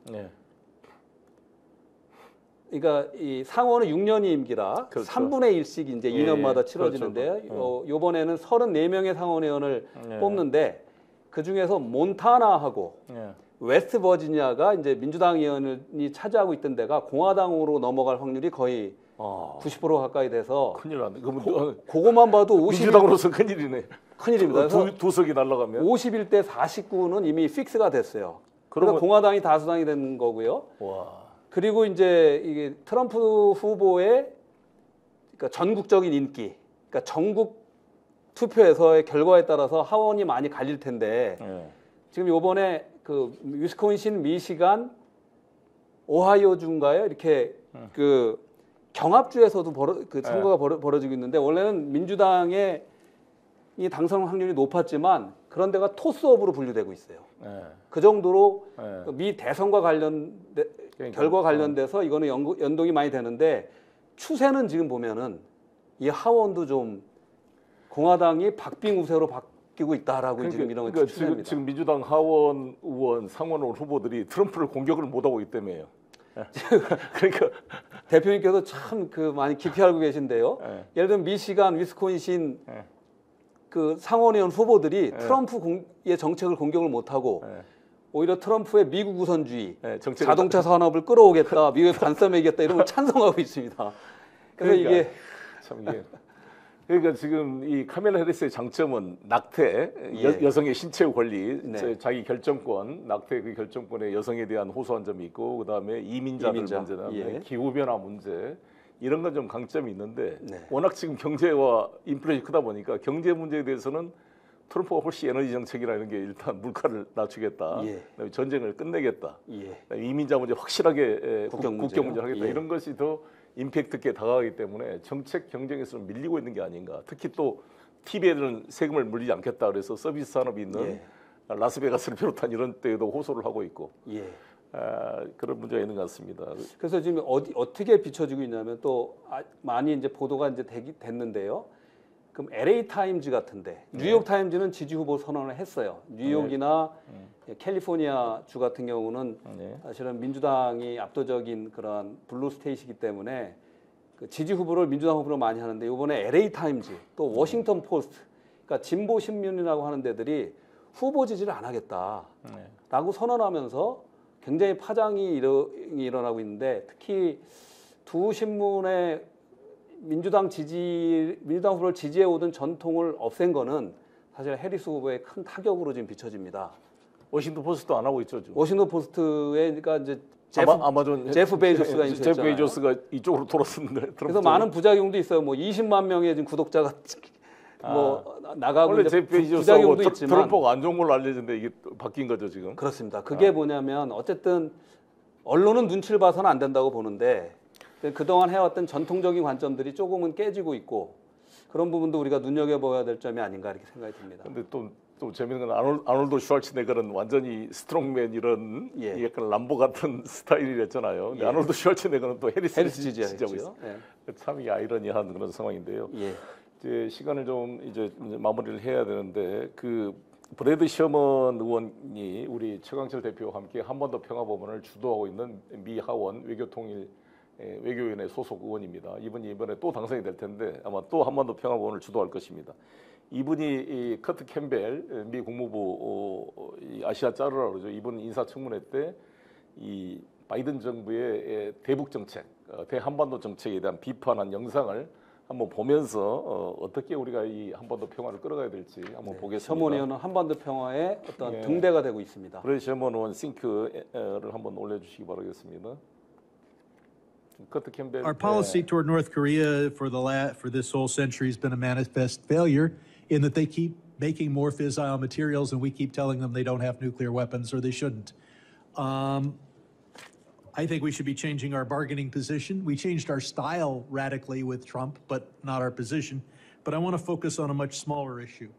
그러니까 이 상원은 6년이 임기라 그렇죠. 3분의 1씩 이제 2년마다 치러지는데요. 그렇죠. 요번에는 34명의 상원의원을 뽑는데 그 중에서 몬타나하고 웨스트 버지니아가 이제 민주당 의원이 차지하고 있던 데가 공화당으로 넘어갈 확률이 거의 90% 가까이 돼서 큰일 났네. 그거만 봐도 민주당으로서 큰일이네. 큰일입니다. 두 석이 날아가면 51대 49는 이미 픽스가 됐어요. 그러니까 공화당이 다수당이 된 거고요. 와. 그리고 이제 이게 트럼프 후보의 그러니까 전국적인 인기, 그러니까 전국 투표에서의 결과에 따라서 하원이 많이 갈릴 텐데 지금 이번에 그 위스콘신, 미시간, 오하이오주인가요? 이렇게 그 경합주에서도 선거가 벌어지고 있는데 원래는 민주당의 이 당선 확률이 높았지만 그런 데가 토스업으로 분류되고 있어요. 그 정도로 미 대선과 결과 관련돼서 이거는 연동이 많이 되는데 추세는 지금 보면은 이 하원도 좀 공화당이 박빙 우세로 바뀌고 있다라고 지금 이런 거 추세입니다. 지금 민주당 하원 의원, 상원 의원 후보들이 트럼프를 공격을 못하고 있기 때문에요. 그러니까 대표님께서 참 그 많이 깊이 알고 계신데요. 예를 들면 미시간, 위스콘신 그 상원의원 후보들이 트럼프의 정책을 공격을 못하고 오히려 트럼프의 미국 우선주의, 자동차 산업을 끌어오겠다, 미국에 반싸매겠다 이런 걸 찬성하고 있습니다. 그래서 이게 그러니까 지금 이 카멜라 해리스의 장점은 낙태, 여성의 신체 권리, 자기 결정권, 낙태 그 결정권에 여성에 대한 호소한 점이 있고 그다음에 이민자들 문제나 기후 변화 문제 이런 건 좀 강점이 있는데 워낙 지금 경제와 인플레이션이 크다 보니까 경제 문제에 대해서는 트럼프가 훨씬 에너지 정책이라는 게 일단 물가를 낮추겠다, 그다음에 전쟁을 끝내겠다, 이민자 문제 확실하게 국경 문제를 하겠다 이런 것이 더 임팩트 있게 다가가기 때문에 정책 경쟁에서는 밀리고 있는 게 아닌가. 특히 또 TV에는 세금을 물리지 않겠다 그래서 서비스 산업이 있는 라스베가스를 비롯한 이런 데에도 호소를 하고 있고 그런 문제가 있는 것 같습니다. 그래서 지금 어떻게 비춰지고 있냐면 또 많이 이제 보도가 이제 됐는데요. 그럼 LA 타임즈 같은데 뉴욕 타임즈는 지지 후보 선언을 했어요. 뉴욕이나 캘리포니아 주 같은 경우는 사실은 민주당이 압도적인 그런 블루 스테이트이기 때문에 그 지지 후보를 민주당 후보로 많이 하는데 이번에 LA 타임즈 또 워싱턴 포스트, 그러니까 진보 신문이라고 하는 데들이 후보 지지를 안 하겠다라고 선언하면서 굉장히 파장이 일어나고 있는데 특히 두 신문의 민주당 후보를 지지해 오던 전통을 없앤 거는 사실 해리스 후보의 큰 타격으로 지금 비춰집니다. 워싱턴 포스트도 안 하고 있죠. 지금. 워싱턴 포스트에 그러니까 이제 아마존 제프 베이조스가 제프 베이조스가 이쪽으로 돌았었는데 그래서 많은 부작용도 있어요. 뭐 20만 명의 지금 구독자가 뭐 나가고 원래 제프 베이조스하고 트럼프가 안 좋은 걸로 알려졌는데 이게 바뀐 거죠 지금. 그렇습니다. 그게 뭐냐면 어쨌든 언론은 눈치를 봐서는 안 된다고 보는데 그동안 해왔던 전통적인 관점들이 조금은 깨지고 있고 그런 부분도 우리가 눈여겨봐야 될 점이 아닌가 이렇게 생각이 듭니다. 근데 또 재밌는 건 아놀드 슈왈츠네거는 완전히 스트롱맨 이런 약간 람보 같은 스타일이랬잖아요. 근데 아놀드 슈왈츠네거는 또 해리스 지지하고 있어요. 참 이 아이러니한 그런 상황인데요. 이제 시간을 좀 이제 마무리를 해야 되는데 그 브래드 셔먼 의원이 우리 최강철 대표와 함께 한 번 더 평화법원을 주도하고 있는 미 하원 외교통일 외교위원회 소속 의원입니다. 이분이 이번에 또 당선이 될 텐데 아마 또 한반도 평화법원을 주도할 것입니다. 이분이 이 커트 캠벨 미 국무부 아시아 짜르라 그러죠. 이분 인사청문회 때 이 바이든 정부의 대북 정책, 대한반도 정책에 대한 비판한 영상을 한번 보면서 어떻게 우리가 이 한반도 평화를 끌어가야 될지 한번 보겠습니다. 셔먼 의원은 한반도 평화의 어떤 등대가 되고 있습니다. 그래서 셔먼 의원 싱크를 한번 올려주시기 바라겠습니다. 커트 캠벨. Our policy toward North Korea for this whole century has been a manifest failure in that they keep making more fissile materials and we keep telling them they don't have nuclear weapons or they shouldn't. I think we should be changing our bargaining position. We changed our style radically with Trump, but not our position. But I want to focus on a much smaller issue.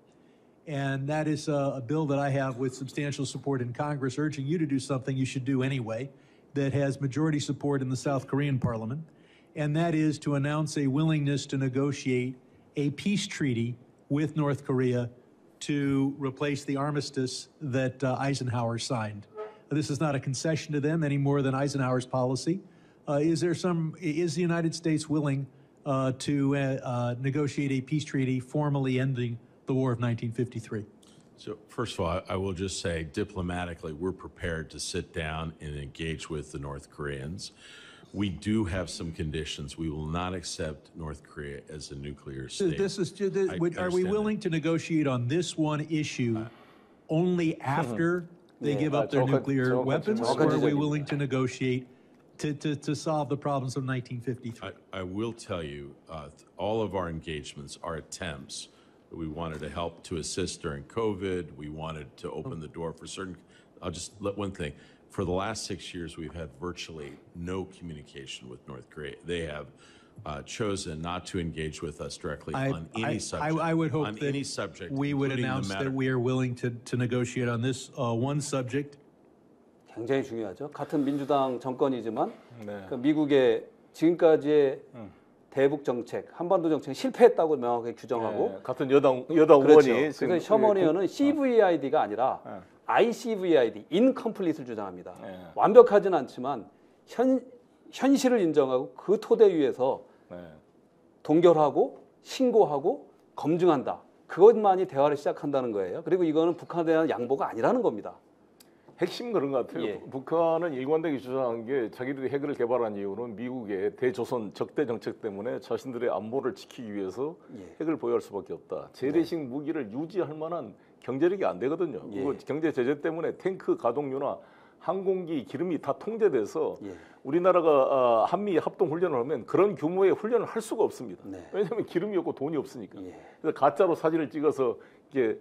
And that is a bill that I have with substantial support in Congress, urging you to do something you should do anyway, that has majority support in the South Korean parliament. And that is to announce a willingness to negotiate a peace treaty with North Korea to replace the armistice that Eisenhower signed. This is not a concession to them any more than Eisenhower's policy. Is the United States willing to negotiate a peace treaty formally ending the War of 1953? So first of all, I will just say diplomatically, we're prepared to sit down and engage with the North Koreans. We do have some conditions. We will not accept North Korea as a nuclear state. Are we willing to negotiate on this one issue only after they give up their nuclear weapons, or are we willing to negotiate to solve the problems of 1953? I will tell you, all of our engagements are attempts. We wanted to help to assist during COVID. We wanted to open the door for certain. I'll just let one thing. For the last 6 years, we've had virtually no communication with North Korea. They have chosen not to engage with us directly on any subject. I would hope that we would announce that we are willing to negotiate on this one subject. 굉장히 중요하죠. 같은 민주당 정권이지만 그 미국의 지금까지의 대북 정책, 한반도 정책 실패했다고 명확하게 규정하고 같은 여당 그렇죠. 의원이 그래서 셔먼 의원은 CVID가 아니라 ICVID, incomplete를 주장합니다. 완벽하진 않지만 현실을 인정하고 그 토대 위에서 동결하고 신고하고 검증한다. 그것만이 대화를 시작한다는 거예요. 그리고 이거는 북한에 대한 양보가 아니라는 겁니다. 핵심 그런 것 같아요. 북한은 일관되게 주장한 게 자기들이 핵을 개발한 이유는 미국의 대조선 적대 정책 때문에 자신들의 안보를 지키기 위해서 핵을 보유할 수밖에 없다. 재래식 무기를 유지할 만한 경제력이 안 되거든요. 그리고 경제 제재 때문에 탱크 가동료나 항공기 기름이 다 통제돼서 우리나라가 한미 합동 훈련을 하면 그런 규모의 훈련을 할 수가 없습니다. 왜냐하면 기름이 없고 돈이 없으니까. 그래서 가짜로 사진을 찍어서 이게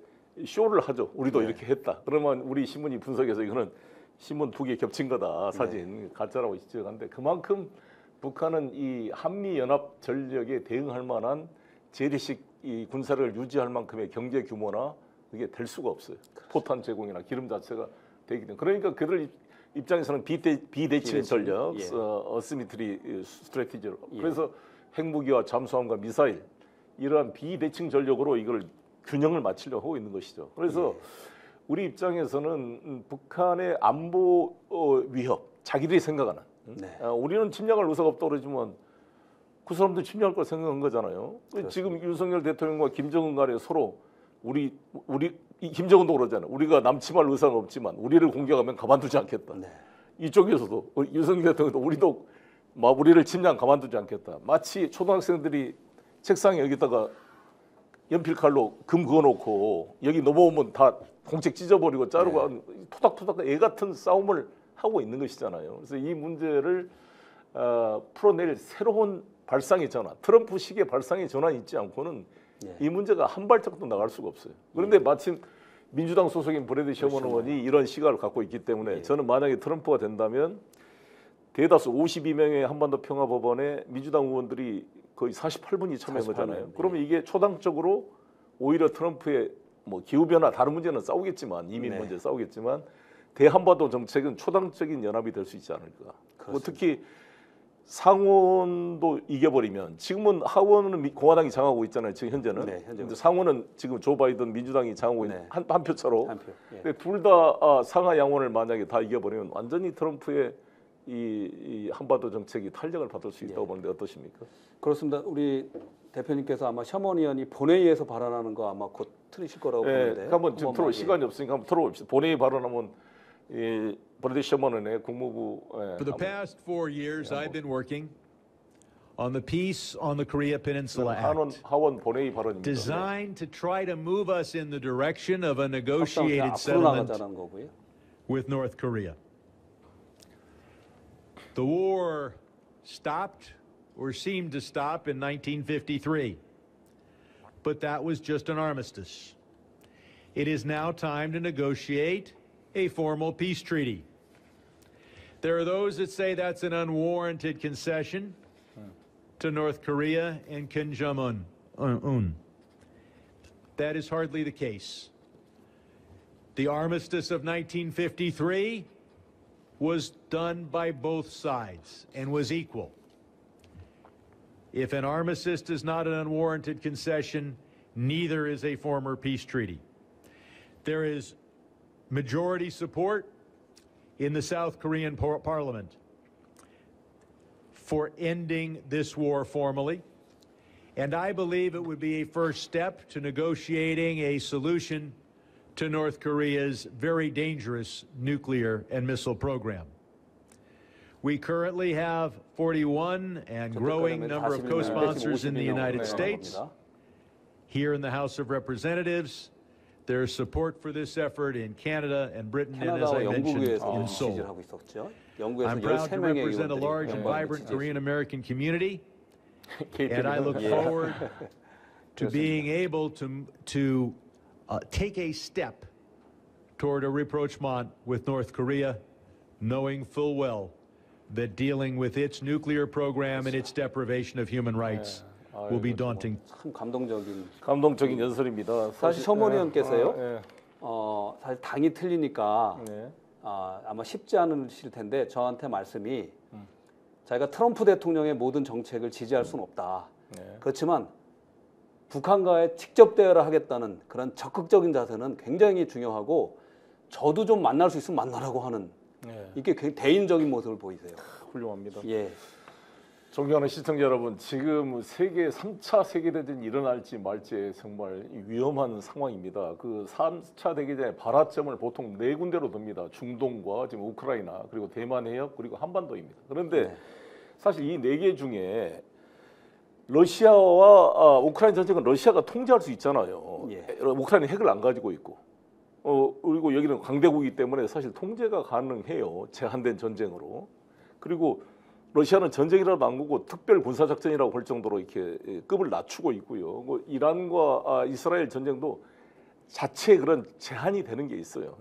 쇼를 하죠. 우리도 이렇게 했다. 그러면 우리 신문이 분석해서 이거는 신문 2개 겹친 거다. 사진 가짜라고 지적하는데 그만큼 북한은 이 한미 연합 전력에 대응할 만한 재래식 이 군사력을 유지할 만큼의 경제 규모나 그게 될 수가 없어요. 포탄 제공이나 기름 자체가 되기 때문에. 그러니까 그들 입장에서는 비대칭 전력, 어시미트리 스트래티지로. 그래서 핵무기와 잠수함과 미사일 이러한 비대칭 전력으로 이걸 균형을 맞추려고 하고 있는 것이죠. 그래서 우리 입장에서는 북한의 안보 위협, 자기들이 생각하는 우리는 침략할 의사가 없다고 그러지만 그 사람도 침략할 걸 생각한 거잖아요. 그렇습니다. 지금 윤석열 대통령과 김정은 간에 서로 우리 김정은도 그러잖아요. 우리가 남침할 의사는 없지만 우리를 공격하면 가만두지 않겠다. 이쪽에서도 윤석열 대통령도 우리를 침략 가만두지 않겠다. 마치 초등학생들이 책상에 여기다가 연필칼로 금 그어놓고 여기 넘어오면 다 공책 찢어버리고 자르고 토닥토닥 애 같은 싸움을 하고 있는 것이잖아요. 그래서 이 문제를 풀어낼 새로운 발상의 전환, 트럼프식의 발상의 전환이 있지 않고는 이 문제가 한 발짝도 나갈 수가 없어요. 그런데 마침 민주당 소속인 브래드 셔먼 의원이 이런 시각을 갖고 있기 때문에 저는 만약에 트럼프가 된다면 대다수 52명의 한반도 평화법원에 민주당 의원들이 거의 48분이 참여한 거잖아요. 그러면 이게 초당적으로 오히려 트럼프의 뭐 기후변화 다른 문제는 싸우겠지만 이민 문제 싸우겠지만 대한반도 정책은 초당적인 연합이 될 수 있지 않을까. 뭐 특히 상원도 이겨버리면 지금은 하원은 공화당이 장악하고 있잖아요. 지금 현재는. 근데 상원은 지금 조 바이든 민주당이 장악하고 있는 한 표 차로. 근데 둘 다 상하 양원을 만약에 다 이겨버리면 완전히 트럼프의 이 한반도 정책이 탄력을 받을 수 있다고 보는데 어떠십니까? 그렇습니다. 우리 대표님께서 아마 셔먼 의원이 본회의에서 발언하는 거 아마 곧 틀으실 거라고 보는데. 한번 지금 들어 시간이 없으니까 한번 들어봅시다. 본회의 발언하면 이 브래드 셔먼 의원의 국무부. For the past 4 years, I've been working on the peace on the Korea Peninsula Act, 하원 본회의 발언입니다. designed to try to move us in the direction of a 앞으로 negotiated settlement 나가자는 거고요. with North Korea. The war stopped or seemed to stop in 1953, but that was just an armistice. It is now time to negotiate a formal peace treaty. There are those that say that's an unwarranted concession to North Korea and Kim Jong-un. That is hardly the case. The armistice of 1953 was done by both sides and was equal. If an armistice is not an unwarranted concession, neither is a former peace treaty. There is majority support in the South Korean parliament for ending this war formally, and I believe it would be a first step to negotiating a solution to North Korea's very dangerous nuclear and missile program. We currently have 41 and growing number of co-sponsors in the United States. Here in the House of Representatives, there's support for this effort in Canada and Britain, and as I mentioned, in Seoul. I'm proud to represent a large and vibrant Korean American community, and I look forward to being able to take a step toward a rapprochement with North Korea, knowing full well that dealing with its nuclear program and its deprivation of human rights will be daunting. 참 감동적인 연설입니다. 사실 셔먼 의원께서요. 사실 당이 틀리니까 아마 쉽지 않으실 텐데 저한테 말씀이 자기가 트럼프 대통령의 모든 정책을 지지할 수는 없다. 그렇지만 북한과의 직접 대화를 하겠다는 그런 적극적인 자세는 굉장히 중요하고 저도 좀 만날 수 있으면 만나라고 하는 이게 대인적인 모습을 보이세요. 훌륭합니다. 예. 존경하는 시청자 여러분, 지금 세계 3차 세계대전이 일어날지 말지 정말 위험한 상황입니다. 그 3차 대전의 발화점을 보통 4군데로 둡니다. 중동과 지금 우크라이나, 그리고 대만 해협, 그리고 한반도입니다. 그런데 사실 이 4개 중에 러시아와 우크라이나 전쟁은 러시아가 통제할 수 있잖아요. 우크라이나 핵을 안 가지고 있고, 그리고 여기는 강대국이기 때문에 사실 통제가 가능해요. 제한된 전쟁으로. 그리고 러시아는 전쟁이라도 안 거고 특별 군사작전이라고 볼 정도로 이렇게 급을 낮추고 있고요. 뭐 이란과 이스라엘 전쟁도 자체의 그런 제한이 되는 게 있어요.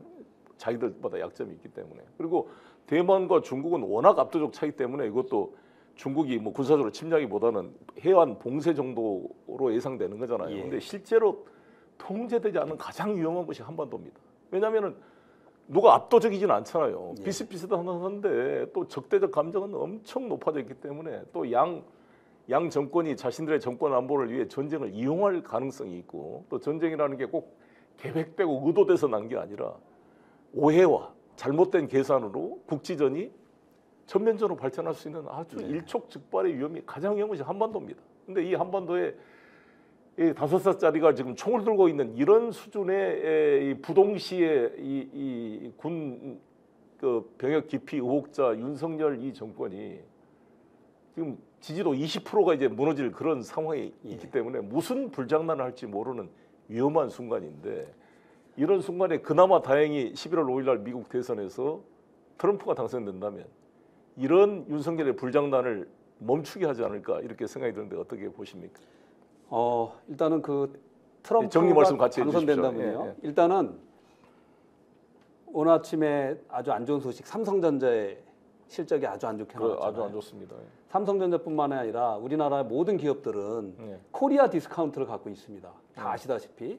자기들보다 약점이 있기 때문에. 그리고 대만과 중국은 워낙 압도적 차이 때문에 이것도 중국이 뭐 군사적으로 침략이보다는 해안 봉쇄 정도로 예상되는 거잖아요. 그런데 실제로 통제되지 않는 가장 위험한 곳이 한반도입니다. 왜냐하면은 누가 압도적이지는 않잖아요. 비슷비슷한데 또 적대적 감정은 엄청 높아져 있기 때문에 또 양 정권이 자신들의 정권 안보를 위해 전쟁을 이용할 가능성이 있고, 또 전쟁이라는 게 꼭 계획되고 의도돼서 난 게 아니라 오해와 잘못된 계산으로 국지전이 전면전으로 발전할 수 있는 아주 일촉즉발의 위험이 가장 위험한 것이 한반도입니다. 근데 이 한반도에 이 5살짜리가 지금 총을 들고 있는 이런 수준의 이 부동시에 이 군 그 병역 기피 의혹자 윤석열 이 정권이 지금 지지도 20%가 이제 무너질 그런 상황에 있기 때문에 무슨 불장난을 할지 모르는 위험한 순간인데, 이런 순간에 그나마 다행히 11월 5일 날 미국 대선에서 트럼프가 당선된다면 이런 윤석열의 불장난을 멈추게 하지 않을까 이렇게 생각이 드는데 어떻게 보십니까? 일단은 그 트럼프가 당선된다면요. 일단은 오늘 아침에 아주 안 좋은 소식, 삼성전자의 실적이 아주 안 좋게 나왔잖아요. 아주 안 좋습니다. 삼성전자뿐만 아니라 우리나라의 모든 기업들은 코리아 디스카운트를 갖고 있습니다. 다 아시다시피.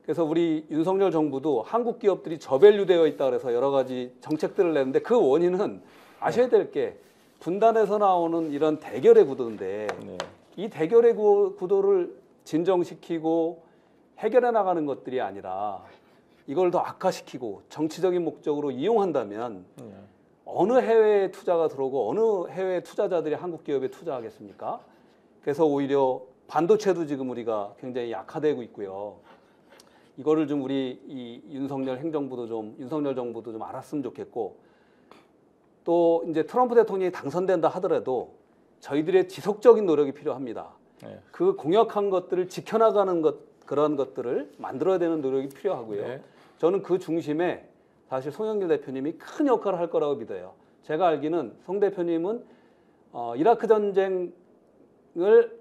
그래서 우리 윤석열 정부도 한국 기업들이 저밸류되어 있다 그래서 여러 가지 정책들을 내는데 그 원인은 아셔야 될 게 분단에서 나오는 이런 대결의 구도인데 이 대결의 구도를 진정시키고 해결해 나가는 것들이 아니라 이걸 더 악화시키고 정치적인 목적으로 이용한다면 어느 해외에 투자가 들어오고 어느 해외 투자자들이 한국 기업에 투자하겠습니까? 그래서 오히려 반도체도 지금 우리가 굉장히 약화되고 있고요. 이거를 좀 우리 이 윤석열 정부도 좀 알았으면 좋겠고, 또 이제 트럼프 대통령이 당선된다 하더라도 저희들의 지속적인 노력이 필요합니다. 네. 그 공약한 것들을 지켜나가는 그런 것들을 만들어야 되는 노력이 필요하고요. 네. 저는 그 중심에 사실 송영길 대표님이 큰 역할을 할 거라고 믿어요. 제가 알기는 송 대표님은 이라크 전쟁을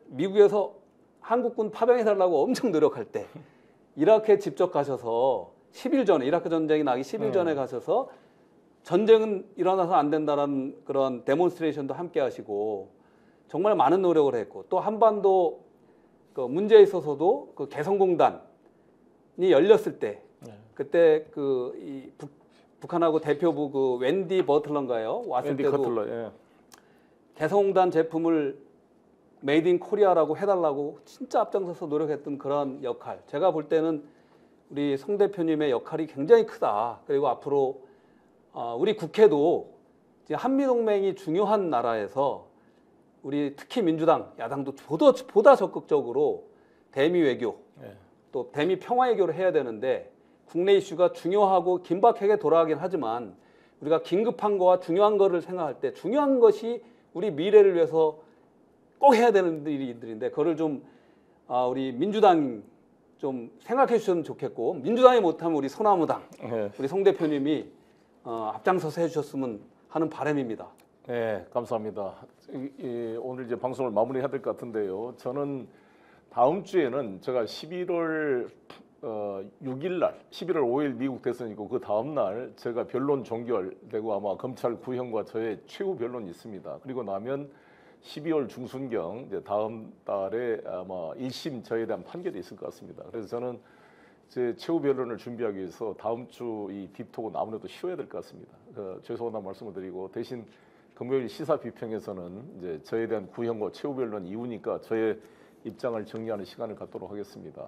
미국에서 한국군 파병해달라고 엄청 노력할 때 이라크에 직접 가셔서 10일 전에, 이라크 전쟁이 나기 10일 전에 가셔서 전쟁은 일어나서 안 된다는 그런 데몬스트레이션도 함께 하시고 정말 많은 노력을 했고, 또 한반도 그 문제에 있어서도 그 개성공단이 열렸을 때 그때 그 북한하고 대표부 그 웬디 버틀러인가요? 왔을 웬디 때도 커틀러, 예. 개성공단 제품을 메이드 인 코리아라고 해달라고 진짜 앞장서서 노력했던 그런 역할. 제가 볼 때는 우리 송 대표님의 역할이 굉장히 크다. 그리고 앞으로 우리 국회도 한미동맹이 중요한 나라에서 우리 특히 민주당, 야당도 보다 적극적으로 대미 외교, 또 대미 평화 외교를 해야 되는데, 국내 이슈가 중요하고 긴박하게 돌아가긴 하지만 우리가 긴급한 거와 중요한 거를 생각할 때 중요한 것이 우리 미래를 위해서 꼭 해야 되는 일들인데, 그거를 좀 우리 민주당 좀 생각해 주셨으면 좋겠고, 민주당이 못하면 우리 소나무당, 우리 송 대표님이 앞장서서 해주셨으면 하는 바람입니다. 네, 감사합니다. 오늘 이제 방송을 마무리해야 될 것 같은데요. 저는 다음 주에는 제가 11월 6일 날, 11월 5일 미국 대선이고 그 다음 날 제가 변론 종결되고 아마 검찰 구형과 저의 최후 변론이 있습니다. 그리고 나면 12월 중순경 이제 다음 달에 아마 1심 저에 대한 판결이 있을 것 같습니다. 그래서 저는 제 최후 변론을 준비하기 위해서 다음 주 이 딥톡은 아무래도 쉬어야 될 것 같습니다. 죄송하다는 말씀을 드리고, 대신 금요일 시사 비평에서는 이제 저에 대한 구형과 최후 변론 이후니까 저의 입장을 정리하는 시간을 갖도록 하겠습니다.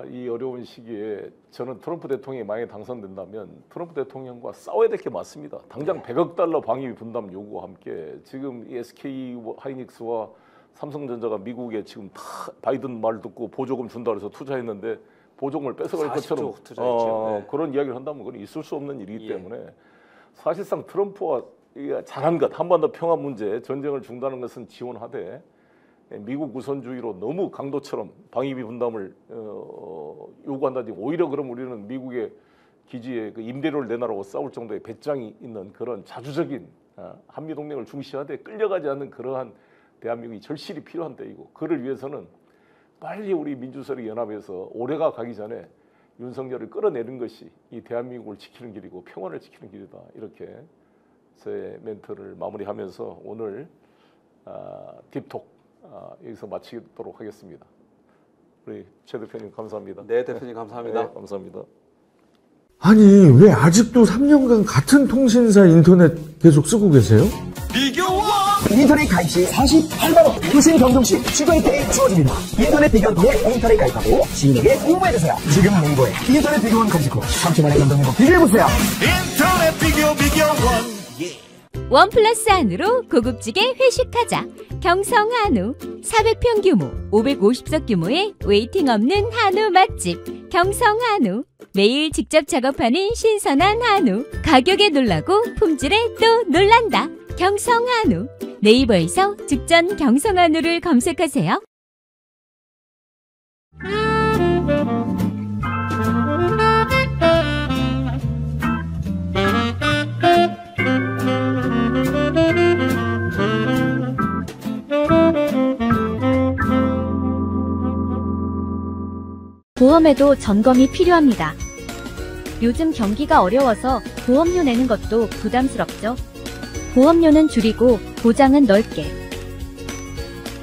이 어려운 시기에 저는 트럼프 대통령이 만약에 당선된다면 트럼프 대통령과 싸워야 될 게 맞습니다. 당장 100억 달러 방위비 분담 요구와 함께 지금 이 SK 하이닉스와 삼성전자가 미국에 지금 다 바이든 말 듣고 보조금 준다 그래서 투자했는데 보조금을 뺏어갈 것처럼 그런 이야기를 한다면 그건 있을 수 없는 일이기 때문에 사실상 트럼프와 잘한 것, 한반도 평화 문제, 전쟁을 중단하는 것은 지원하되 미국 우선주의로 너무 강도처럼 방위비 분담을 요구한다든지, 오히려 그럼 우리는 미국의 기지에 그 임대료를 내놔라고 싸울 정도의 배짱이 있는 그런 자주적인 한미동맹을 중시하되 끌려가지 않는 그러한 대한민국이 절실히 필요한 때이고, 그를 위해서는 빨리 우리 민주세력 연합에서 올해가 가기 전에 윤석열을 끌어내는 것이 이 대한민국을 지키는 길이고 평화를 지키는 길이다. 이렇게 제 멘트를 마무리하면서 오늘 딥톡 여기서 마치도록 하겠습니다. 우리 최 대표님 감사합니다. 네, 대표님 감사합니다. 네, 감사합니다. 아니, 왜 아직도 3년간 같은 통신사 인터넷 계속 쓰고 계세요? 비교와 인터넷 가입 시 48만원 교신 경동 시 추가혜택이 주어집니다. 인터넷 비교원 통해 인터넷 가입하고 시민에게 홍보해주세요. 지금 네이버에 인터넷 비교원 검색 후 3초만에 경동해보 비교해보세요. 인터넷 비교원. 원 플러스 한우로 고급지게 회식하자. 경성 한우 400평 규모 550석 규모의 웨이팅 없는 한우 맛집 경성 한우. 매일 직접 작업하는 신선한 한우. 가격에 놀라고 품질에 또 놀란다. 경성 한우. 네이버에서 직전 경성 한우를 검색하세요. 보험에도 점검이 필요합니다. 요즘 경기가 어려워서 보험료 내는 것도 부담스럽죠. 보험료는 줄이고 보장은 넓게.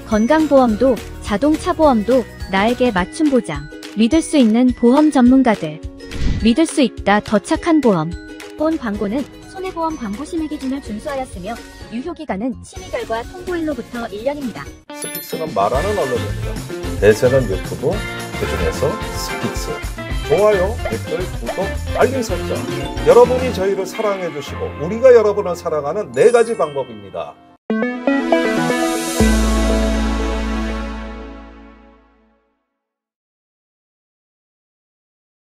건강보험도 자동차 보험도 나에게 맞춤 보장. 믿을 수 있는 보험 전문가들. 믿을 수 있다 더 착한 보험. 본 광고는 손해보험 광고 심의 기준을 준수하였으며 유효기간은 심의 결과 통보일로부터 1년입니다. 스픽스가 말하는 언론입니다. 대세는 유튜브, 그중에서 스픽스. 좋아요, 댓글, 구독, 알림 설정. 여러분이 저희를 사랑해 주시고 우리가 여러분을 사랑하는 4가지 방법입니다.